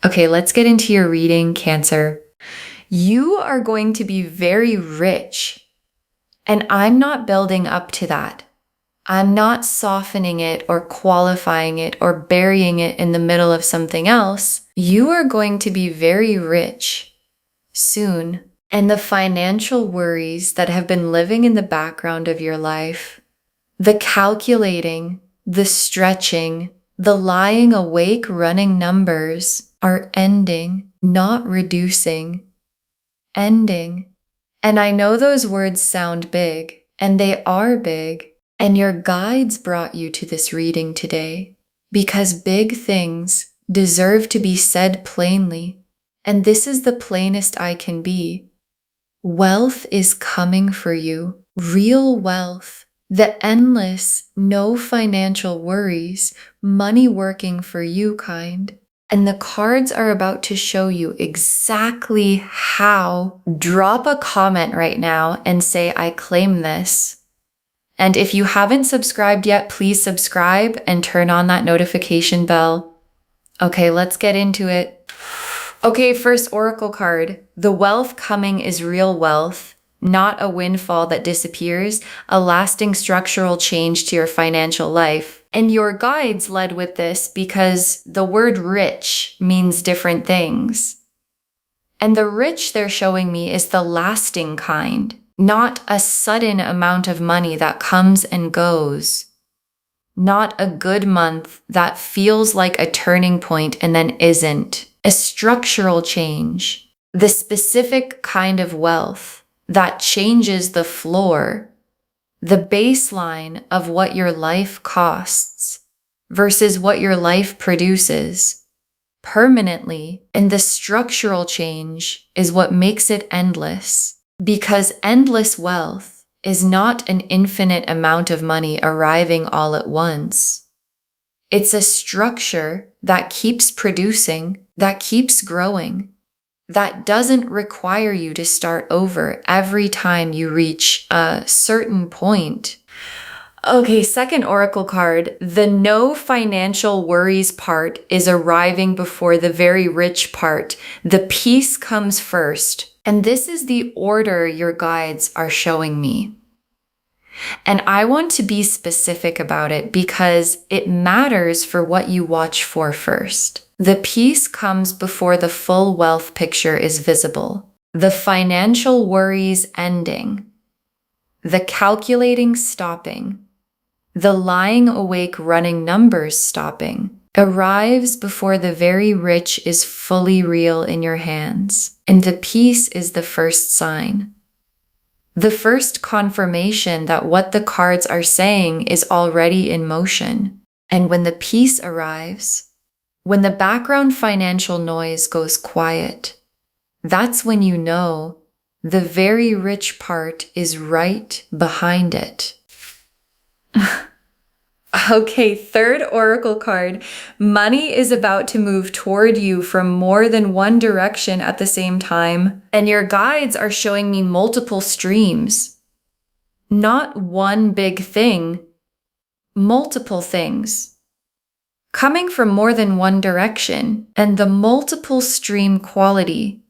Okay, let's get into your reading, Cancer. You are going to be very rich, and I'm not building up to that. I'm not softening it or qualifying it or burying it in the middle of something else. You are going to be very rich soon. And the financial worries that have been living in the background of your life, the calculating, the stretching, the lying awake running numbers are ending, not reducing, ending. And I know those words sound big, and they are big, and your guides brought you to this reading today because big things deserve to be said plainly, and this is the plainest I can be. Wealth is coming for you, real wealth, the endless, no financial worries, money working for you kind. And the cards are about to show you exactly how. Drop a comment right now and say, I claim this. And if you haven't subscribed yet, please subscribe and turn on that notification bell. Okay, let's get into it. Okay, first oracle card. The wealth coming is real wealth, not a windfall that disappears, a lasting structural change to your financial life. And your guides led with this because the word rich means different things. And the rich they're showing me is the lasting kind, not a sudden amount of money that comes and goes. Not a good month that feels like a turning point and then isn't. A structural change, the specific kind of wealth that changes the floor, the baseline of what your life costs versus what your life produces permanently. And the structural change is what makes it endless, because endless wealth is not an infinite amount of money arriving all at once. It's a structure that keeps producing, that keeps growing, that doesn't require you to start over every time you reach a certain point. Okay, second oracle card. The no financial worries part is arriving before the very rich part. The peace comes first. And this is the order your guides are showing me. And I want to be specific about it because it matters for what you watch for first. The peace comes before the full wealth picture is visible. The financial worries ending. The calculating stopping. The lying awake running numbers stopping. Arrives before the very rich is fully real in your hands. And the peace is the first sign. The first confirmation that what the cards are saying is already in motion. And when the peace arrives, when the background financial noise goes quiet, that's when you know the very rich part is right behind it. Okay, third oracle card. Money is about to move toward you from more than one direction at the same time. And your guides are showing me multiple streams. Not one big thing, multiple things. Coming from more than one direction. And the multiple stream quality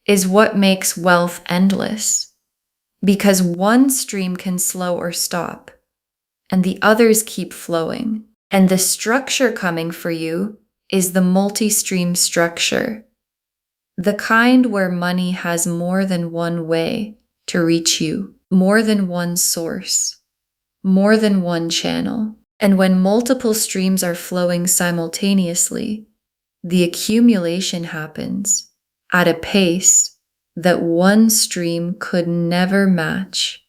is what makes wealth endless. Because one stream can slow or stop, and the others keep flowing. And the structure coming for you is the multi-stream structure, the kind where money has more than one way to reach you, more than one source, more than one channel. And when multiple streams are flowing simultaneously, the accumulation happens at a pace that one stream could never match.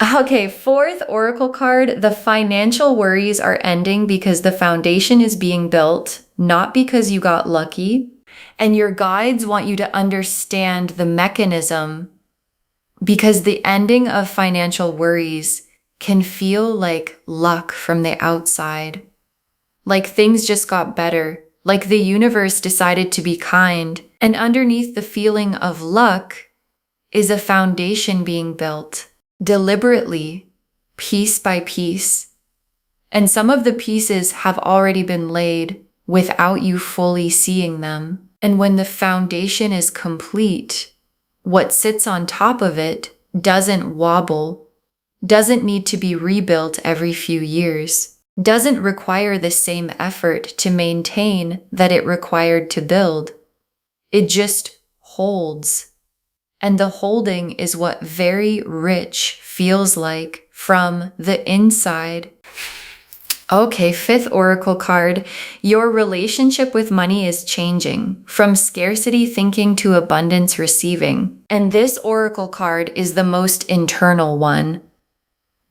Okay, fourth oracle card. The financial worries are ending because the foundation is being built, not because you got lucky. And your guides want you to understand the mechanism, because the ending of financial worries can feel like luck from the outside. Like things just got better, like the universe decided to be kind. And underneath the feeling of luck is a foundation being built. Deliberately, piece by piece. And some of the pieces have already been laid without you fully seeing them. And when the foundation is complete, what sits on top of it doesn't wobble, doesn't need to be rebuilt every few years, doesn't require the same effort to maintain that it required to build. It just holds. And the holding is what very rich feels like from the inside. Okay, fifth oracle card. Your relationship with money is changing from scarcity thinking to abundance receiving. And this oracle card is the most internal one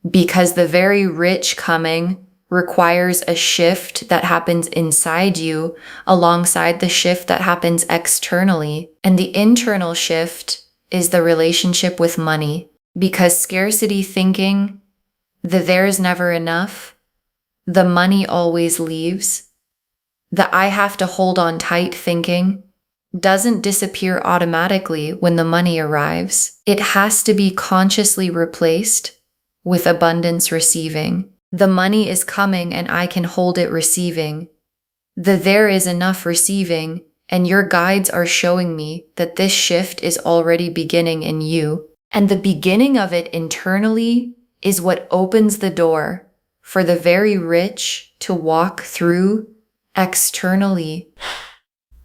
because the very rich coming requires a shift that happens inside you alongside the shift that happens externally. And the internal shift is the relationship with money because scarcity thinking, the there's never enough, the money always leaves, the I have to hold on tight thinking doesn't disappear automatically when the money arrives. It has to be consciously replaced with abundance receiving. The money is coming and I can hold it receiving. The there is enough receiving, and your guides are showing me that this shift is already beginning in you. And the beginning of it internally is what opens the door for the very rich to walk through externally.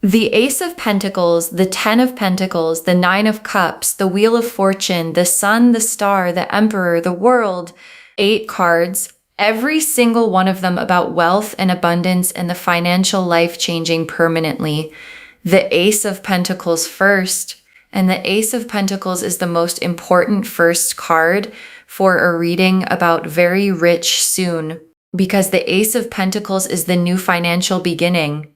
The Ace of Pentacles, the Ten of Pentacles, the Nine of Cups, the Wheel of Fortune, the Sun, the Star, the Emperor, the World, 8 cards, every single one of them about wealth and abundance and the financial life changing permanently. The Ace of Pentacles first, and the Ace of Pentacles is the most important first card for a reading about very rich soon, because the Ace of Pentacles is the new financial beginning.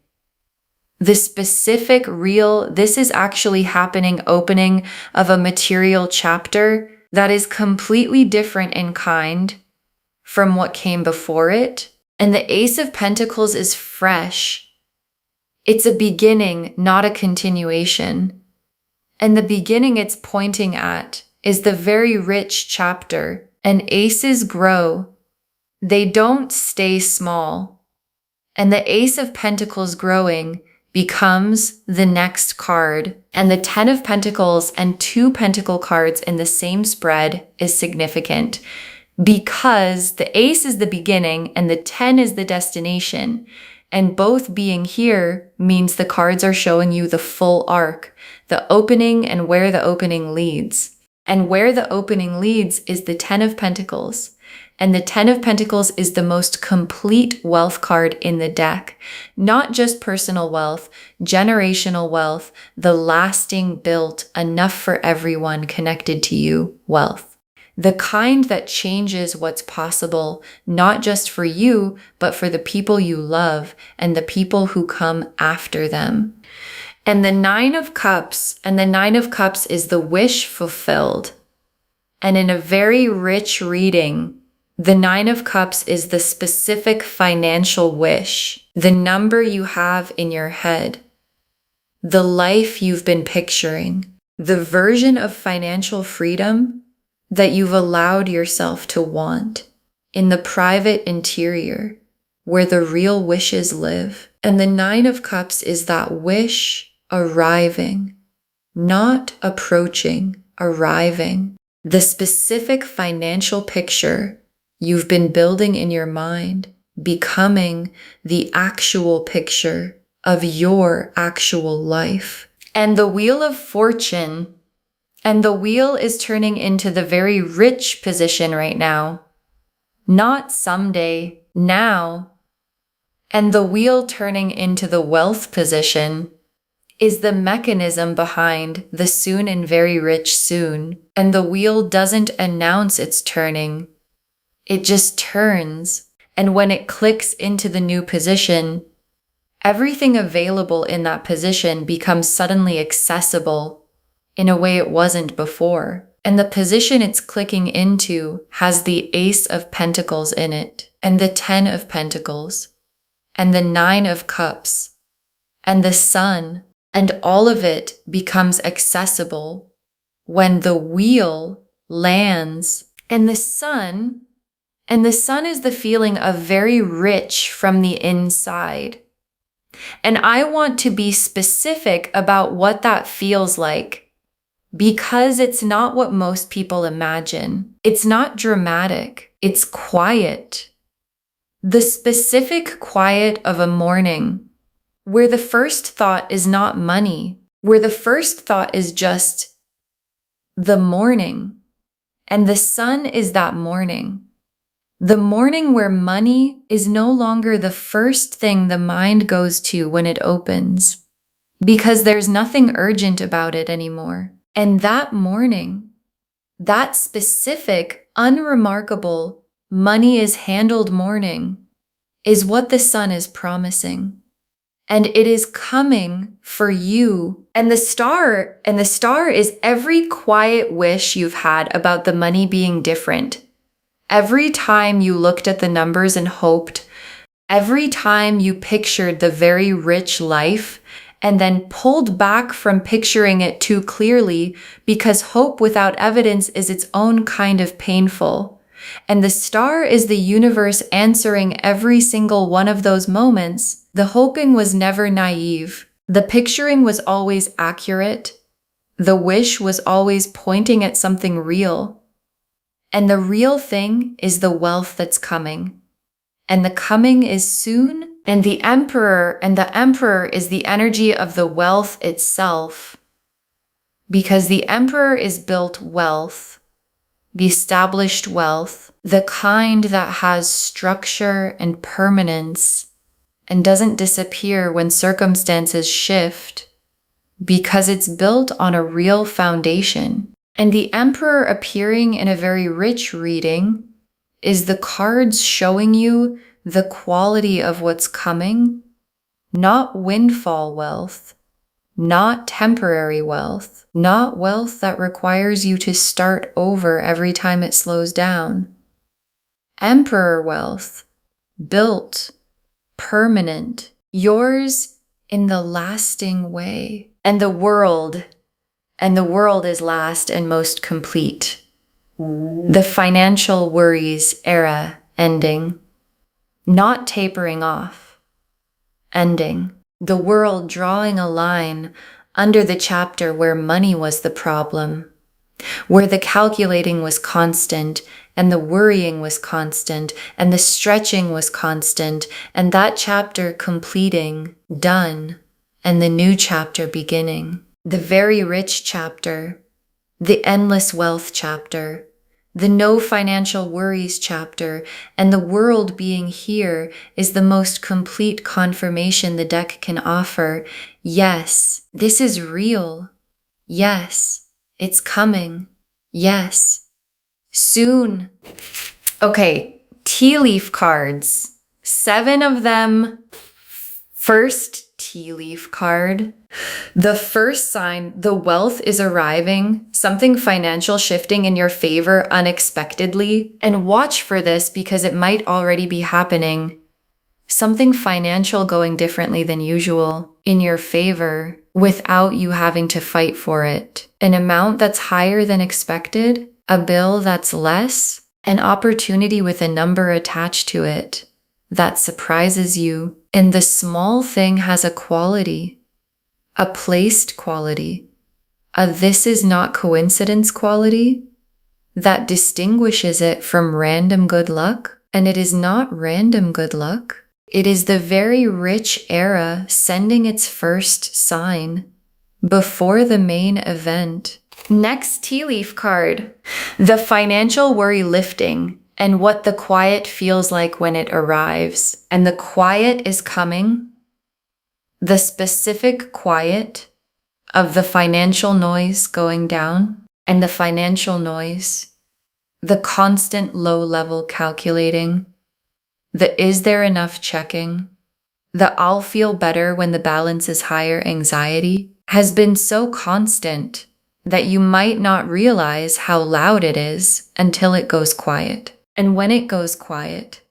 The specific this is actually happening opening of a material chapter that is completely different in kind from what came before it. And the Ace of Pentacles is fresh. It's a beginning, not a continuation. And the beginning it's pointing at is the very rich chapter. And aces grow. They don't stay small. And the Ace of Pentacles growing becomes the next card. And the Ten of Pentacles and 2 Pentacle cards in the same spread is significant because the Ace is the beginning and the 10 is the destination. And both being here means the cards are showing you the full arc, the opening and where the opening leads. And where the opening leads is the Ten of Pentacles. And the Ten of Pentacles is the most complete wealth card in the deck. Not just personal wealth, generational wealth, the lasting built, enough for everyone connected to you wealth. The kind that changes what's possible, not just for you, but for the people you love and the people who come after them. And the Nine of Cups, and the Nine of Cups is the wish fulfilled. And in a very rich reading, the Nine of Cups is the specific financial wish, the number you have in your head, the life you've been picturing, the version of financial freedom that you've allowed yourself to want in the private interior where the real wishes live. And the Nine of Cups is that wish arriving, not approaching, arriving. The specific financial picture you've been building in your mind, becoming the actual picture of your actual life. And the Wheel of Fortune, and the wheel is turning into the very rich position right now. Not someday, now. And the wheel turning into the wealth position is the mechanism behind the soon and very rich soon. And the wheel doesn't announce it's turning. It just turns. And when it clicks into the new position, everything available in that position becomes suddenly accessible in a way it wasn't before. And the position it's clicking into has the Ace of Pentacles in it, and the 10 of Pentacles, and the 9 of Cups, and the Sun, and all of it becomes accessible when the wheel lands. And the Sun is the feeling of very rich from the inside. And I want to be specific about what that feels like, because it's not what most people imagine. It's not dramatic. It's quiet. The specific quiet of a morning, where the first thought is not money, where the first thought is just the morning. And the sun is that morning. The morning where money is no longer the first thing the mind goes to when it opens, because there's nothing urgent about it anymore. And that morning, that specific, unremarkable, money is handled morning is what the sun is promising. And it is coming for you. And the star is every quiet wish you've had about the money being different. Every time you looked at the numbers and hoped, every time you pictured the very rich life and then pulled back from picturing it too clearly, because hope without evidence is its own kind of painful. And the star is the universe answering every single one of those moments. The hoping was never naive. The picturing was always accurate. The wish was always pointing at something real. And the real thing is the wealth that's coming. And the coming is soon. And the emperor is the energy of the wealth itself. Because the emperor is built wealth, the established wealth, the kind that has structure and permanence and doesn't disappear when circumstances shift, because it's built on a real foundation. And the emperor appearing in a very rich reading is the cards showing you the quality of what's coming, not windfall wealth, not temporary wealth, not wealth that requires you to start over every time it slows down. Emperor wealth, built, permanent, yours in the lasting way. And the world is last and most complete. The financial worries era ending, not tapering off, ending. The world drawing a line under the chapter where money was the problem, where the calculating was constant and the worrying was constant and the stretching was constant, and that chapter completing, done, and the new chapter beginning. The very rich chapter, the endless wealth chapter, the no financial worries chapter, and the world being here is the most complete confirmation the deck can offer. Yes, this is real. Yes, it's coming. Yes, soon. Okay, tea leaf cards. 7 of them. First tea leaf card. The first sign, the wealth is arriving, something financial shifting in your favor unexpectedly. And watch for this because it might already be happening. Something financial going differently than usual in your favor without you having to fight for it. An amount that's higher than expected, a bill that's less, an opportunity with a number attached to it that surprises you. And the small thing has a quality, a placed quality, a this is not coincidence quality that distinguishes it from random good luck. And it is not random good luck. It is the very rich era sending its first sign before the main event. Next tea leaf card, the financial worry lifting and what the quiet feels like when it arrives. And the quiet is coming. The specific quiet of the financial noise going down and the financial noise, the constant low-level calculating, the is there enough checking, the I'll feel better when the balance is higher anxiety has been so constant that you might not realize how loud it is until it goes quiet. And when it goes quiet,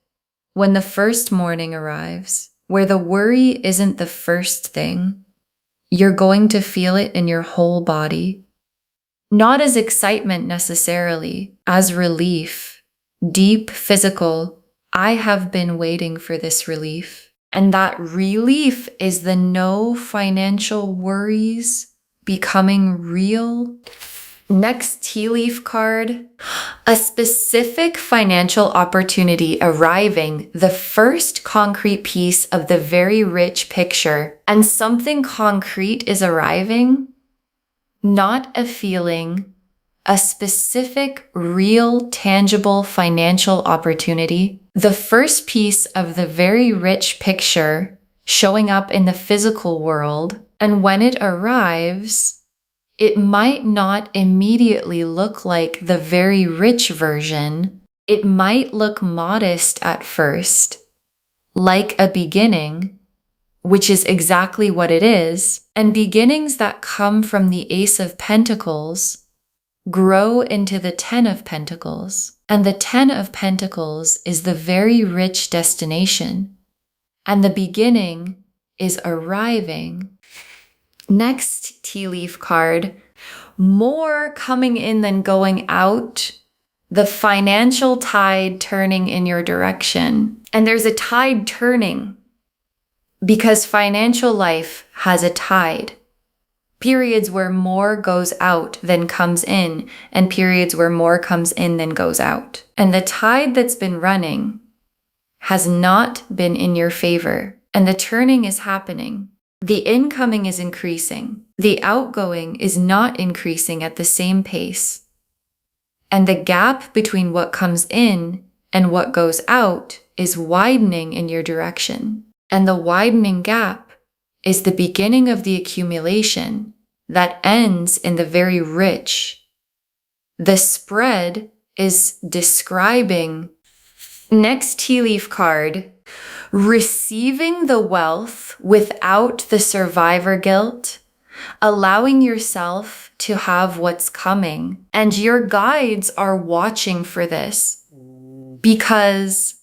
when the first morning arrives, where the worry isn't the first thing, you're going to feel it in your whole body. Not as excitement necessarily, as relief, deep physical, I have been waiting for this relief. And that relief is the no financial worries becoming real. Next tea leaf card, a specific financial opportunity arriving, the first concrete piece of the very rich picture. And something concrete is arriving, not a feeling, a specific, real, tangible financial opportunity. The first piece of the very rich picture showing up in the physical world. And when it arrives, it might not immediately look like the very rich version. It might look modest at first, like a beginning, which is exactly what it is. And beginnings that come from the Ace of Pentacles grow into the Ten of Pentacles. And the Ten of Pentacles is the very rich destination. And the beginning is arriving. Next tea leaf card, more coming in than going out, the financial tide turning in your direction. And there's a tide turning because financial life has a tide. Periods where more goes out than comes in, and periods where more comes in than goes out. And the tide that's been running has not been in your favor, and the turning is happening. The incoming is increasing. The outgoing is not increasing at the same pace. And the gap between what comes in and what goes out is widening in your direction. And the widening gap is the beginning of the accumulation that ends in the very rich. The spread is describing. Next tea leaf card, receiving the wealth without the survivor guilt, allowing yourself to have what's coming. And your guides are watching for this, because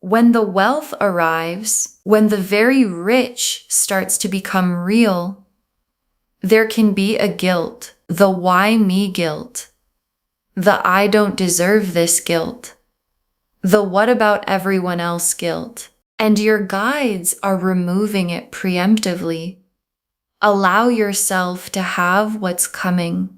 when the wealth arrives, when the very rich starts to become real, there can be a guilt, the why me guilt, the I don't deserve this guilt, the what about everyone else guilt. And your guides are removing it preemptively. Allow yourself to have what's coming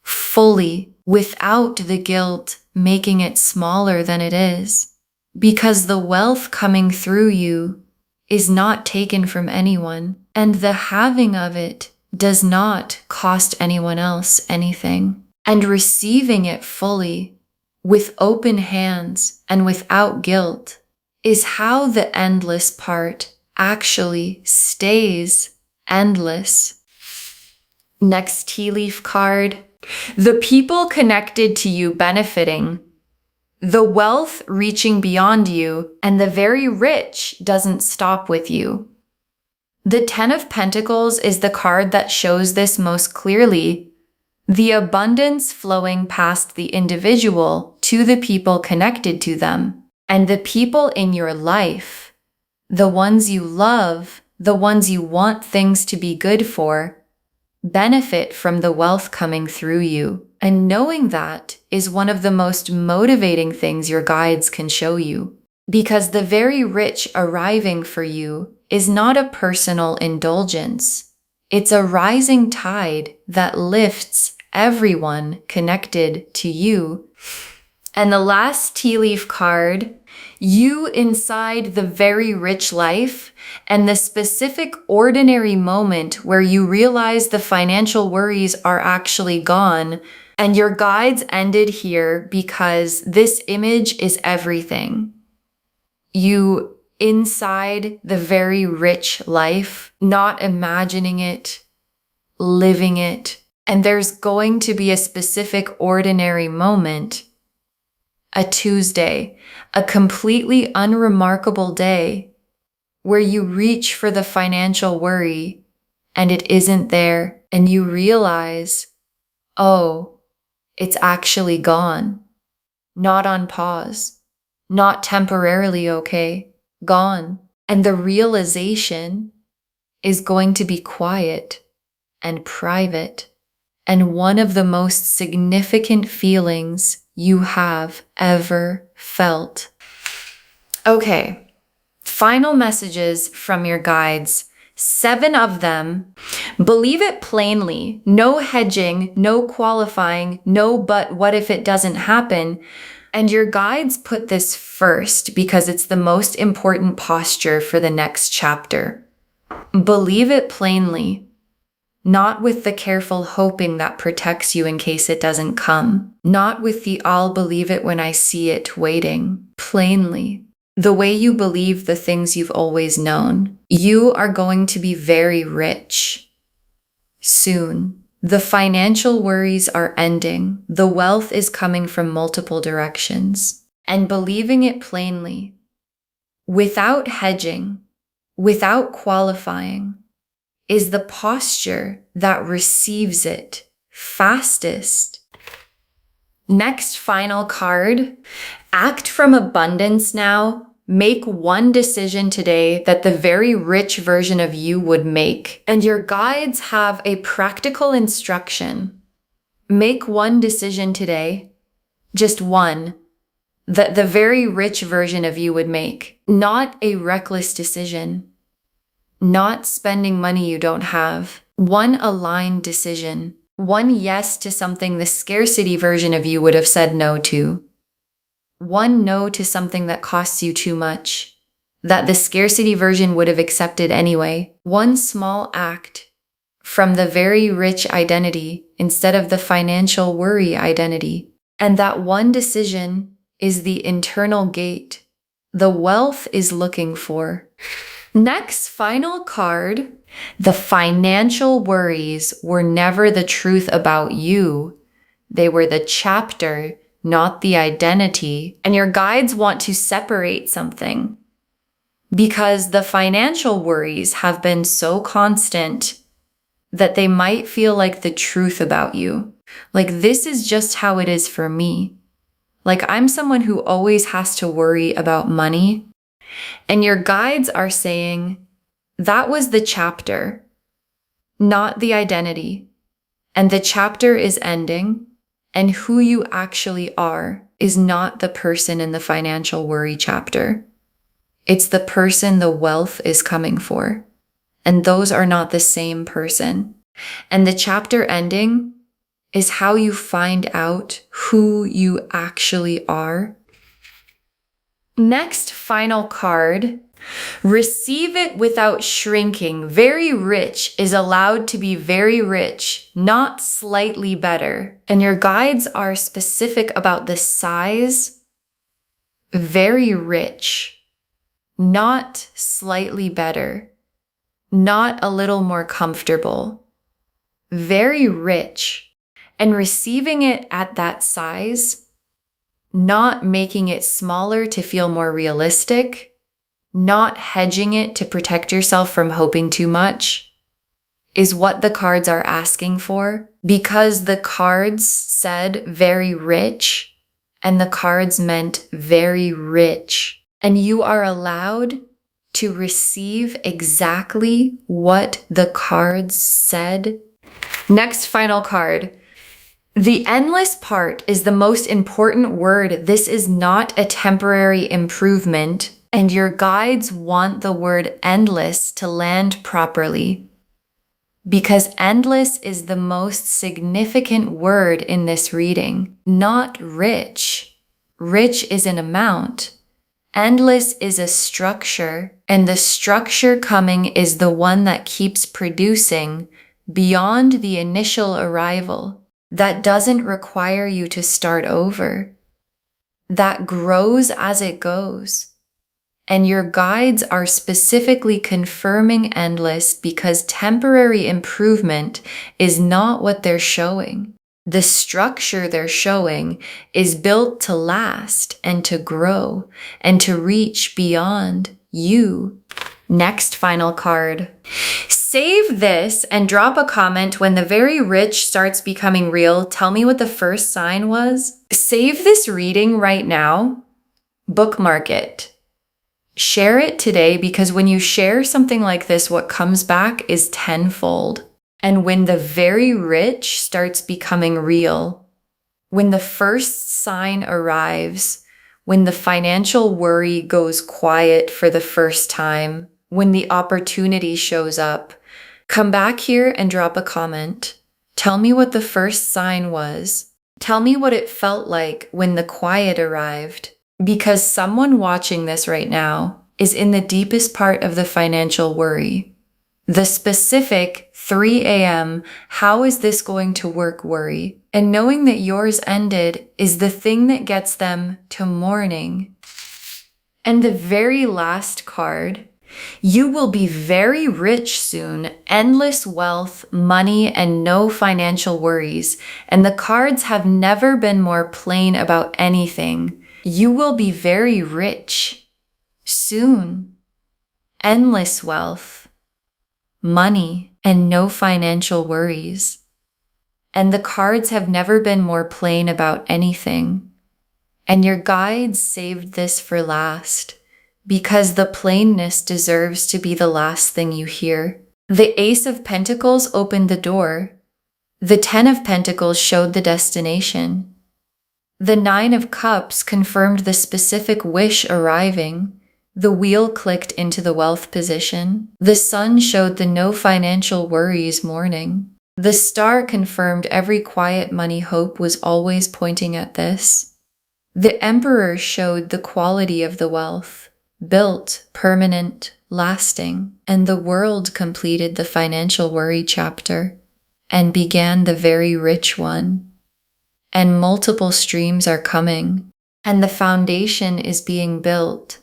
fully without the guilt making it smaller than it is. Because the wealth coming through you is not taken from anyone, and the having of it does not cost anyone else anything. And receiving it fully, with open hands and without guilt, is how the endless part actually stays endless. Next tea leaf card, the people connected to you benefiting, the wealth reaching beyond you, and the very rich doesn't stop with you. The Ten of Pentacles is the card that shows this most clearly. The abundance flowing past the individual to the people connected to them. And the people in your life, the ones you love, the ones you want things to be good for, benefit from the wealth coming through you. And knowing that is one of the most motivating things your guides can show you. Because the very rich arriving for you is not a personal indulgence. It's a rising tide that lifts everyone connected to you. And the last tea leaf card, you inside the very rich life and the specific ordinary moment where you realize the financial worries are actually gone. And your guides ended here because this image is everything. You inside the very rich life, not imagining it, living it. And there's going to be a specific ordinary moment, a Tuesday, a completely unremarkable day where you reach for the financial worry and it isn't there, and you realize, oh, it's actually gone. Not on pause, not temporarily okay, gone. And the realization is going to be quiet and private, and one of the most significant feelings you have ever felt. Okay, Final messages from your guides. 7 of them. Believe it plainly. No hedging, no qualifying, no but what if it doesn't happen. And your guides put this first because it's the most important posture for the next chapter. Believe it plainly, not with the careful hoping that protects you in case it doesn't come, not with the I'll believe it when I see it waiting. Plainly, the way you believe the things you've always known. You are going to be very rich soon. The financial worries are ending. The wealth is coming from multiple directions. And believing it plainly, without hedging, without qualifying, is the posture that receives it fastest. Next final card. Act from abundance now. Make one decision today that the very rich version of you would make. And your guides have a practical instruction. Make one decision today, just one, that the very rich version of you would make. Not a reckless decision. Not spending money you don't have. One aligned decision. One yes to something the scarcity version of you would have said no to. One no to something that costs you too much, that the scarcity version would have accepted anyway. One small act from the very rich identity instead of the financial worry identity. And that one decision is the internal gate the wealth is looking for. Next, final card. The financial worries were never the truth about you. They were the chapter, not the identity. And your guides want to separate something because the financial worries have been so constant that they might feel like the truth about you. Like, this is just how it is for me. Like, I'm someone who always has to worry about money. And your guides are saying that was the chapter, not the identity. And the chapter is ending. And who you actually are is not the person in the financial worry chapter. It's the person the wealth is coming for. And those are not the same person. And the chapter ending is how you find out who you actually are. Next, final card. Receive it without shrinking. Very rich is allowed to be very rich, not slightly better. And your guides are specific about the size. Very rich, not slightly better, not a little more comfortable. Very rich. And receiving it at that size, not making it smaller to feel more realistic, not hedging it to protect yourself from hoping too much, is what the cards are asking for. Because the cards said very rich, and the cards meant very rich. And you are allowed to receive exactly what the cards said. Next final card. The endless part is the most important word. This is not a temporary improvement. And your guides want the word endless to land properly. Because endless is the most significant word in this reading, not rich. Rich is an amount. Endless is a structure, and the structure coming is the one that keeps producing beyond the initial arrival. That doesn't require you to start over. That grows as it goes. And your guides are specifically confirming endless because temporary improvement is not what they're showing. The structure they're showing is built to last and to grow and to reach beyond you. Next final card. Save this and drop a comment when the very rich starts becoming real. Tell me what the first sign was. Save this reading right now. Bookmark it. Share it today, because when you share something like this, what comes back is tenfold. And when the very rich starts becoming real, when the first sign arrives, when the financial worry goes quiet for the first time, when the opportunity shows up, come back here and drop a comment. Tell me what the first sign was. Tell me what it felt like when the quiet arrived, because someone watching this right now is in the deepest part of the financial worry. The specific 3 a.m., how is this going to work worry? And knowing that yours ended is the thing that gets them to mourning. And the very last card, you will be very rich soon, endless wealth, money, and no financial worries. And the cards have never been more plain about anything. You will be very rich soon, endless wealth, money, and no financial worries. And the cards have never been more plain about anything. And your guides saved this for last, because the plainness deserves to be the last thing you hear. The Ace of Pentacles opened the door. The 10 of Pentacles showed the destination. The 9 of Cups confirmed the specific wish arriving. The wheel clicked into the wealth position. The Sun showed the no financial worries morning. The Star confirmed every quiet money hope was always pointing at this. The Emperor showed the quality of the wealth, built, permanent, lasting, and the World completed the financial worry chapter and began the very rich one. And multiple streams are coming, and the foundation is being built,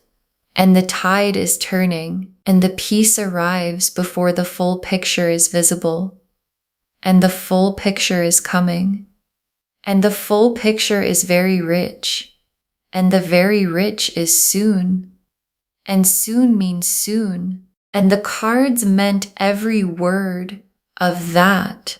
and the tide is turning, and the peace arrives before the full picture is visible. And the full picture is coming. And the full picture is very rich. And the very rich is soon. And soon means soon. And the cards meant every word of that.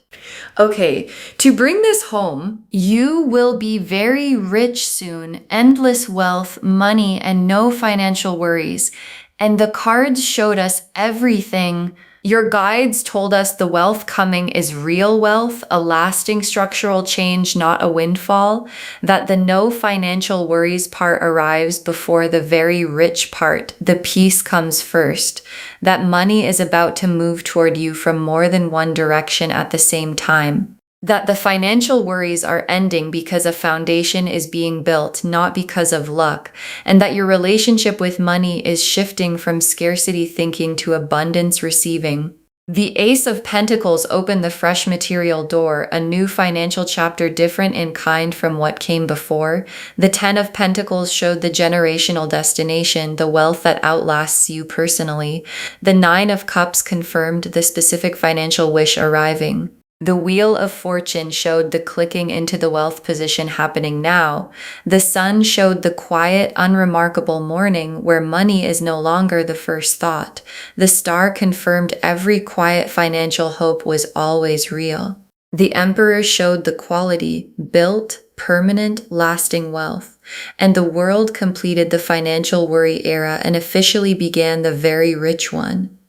Okay, to bring this home, you will be very rich soon, endless wealth, money, and no financial worries. And the cards showed us everything. Your guides told us the wealth coming is real wealth, a lasting structural change, not a windfall, that the no financial worries part arrives before the very rich part. The peace comes first, that money is about to move toward you from more than one direction at the same time. That the financial worries are ending because a foundation is being built, not because of luck, and that your relationship with money is shifting from scarcity thinking to abundance receiving. The Ace of Pentacles opened the fresh material door, a new financial chapter different in kind from what came before. The 10 of Pentacles showed the generational destination, the wealth that outlasts you personally. The 9 of Cups confirmed the specific financial wish arriving. The Wheel of Fortune showed the clicking into the wealth position happening now. The Sun showed the quiet, unremarkable morning where money is no longer the first thought. The Star confirmed every quiet financial hope was always real. The Emperor showed the quality, built, permanent, lasting wealth. And the World completed the financial worry era and officially began the very rich one.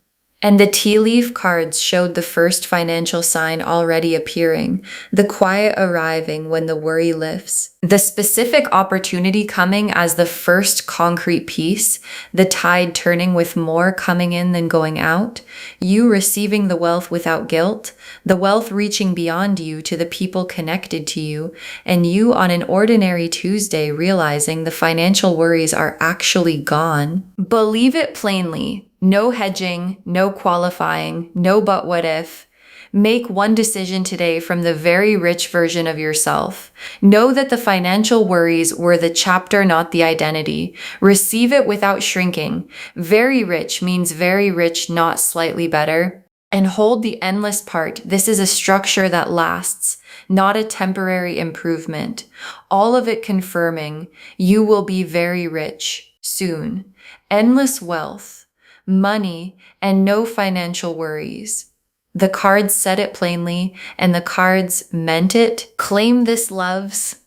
And the tea leaf cards showed the first financial sign already appearing, the quiet arriving when the worry lifts, the specific opportunity coming as the first concrete piece, the tide turning with more coming in than going out, you receiving the wealth without guilt, the wealth reaching beyond you to the people connected to you, and you on an ordinary Tuesday realizing the financial worries are actually gone. Believe it plainly. No hedging, no qualifying, no but what if. Make one decision today from the very rich version of yourself. Know that the financial worries were the chapter, not the identity. Receive it without shrinking. Very rich means very rich, not slightly better. And hold the endless part. This is a structure that lasts, not a temporary improvement. All of it confirming you will be very rich soon. Endless wealth, money, and no financial worries. The cards said it plainly, and the cards meant it. Claim this, loves.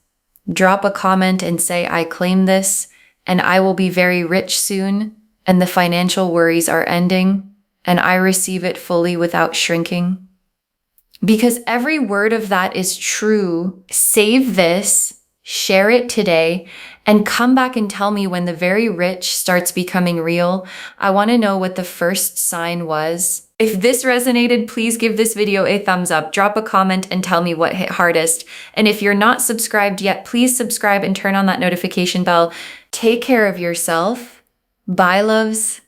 Drop a comment and say, I claim this, and I will be very rich soon, and the financial worries are ending, and I receive it fully without shrinking. Because every word of that is true. Save this, share it today, And come back and tell me when the very rich starts becoming real. I want to know what the first sign was. If this resonated, please give this video a thumbs up, drop a comment, and tell me what hit hardest. And if you're not subscribed yet, please subscribe and turn on that notification bell. Take care of yourself. Bye, loves.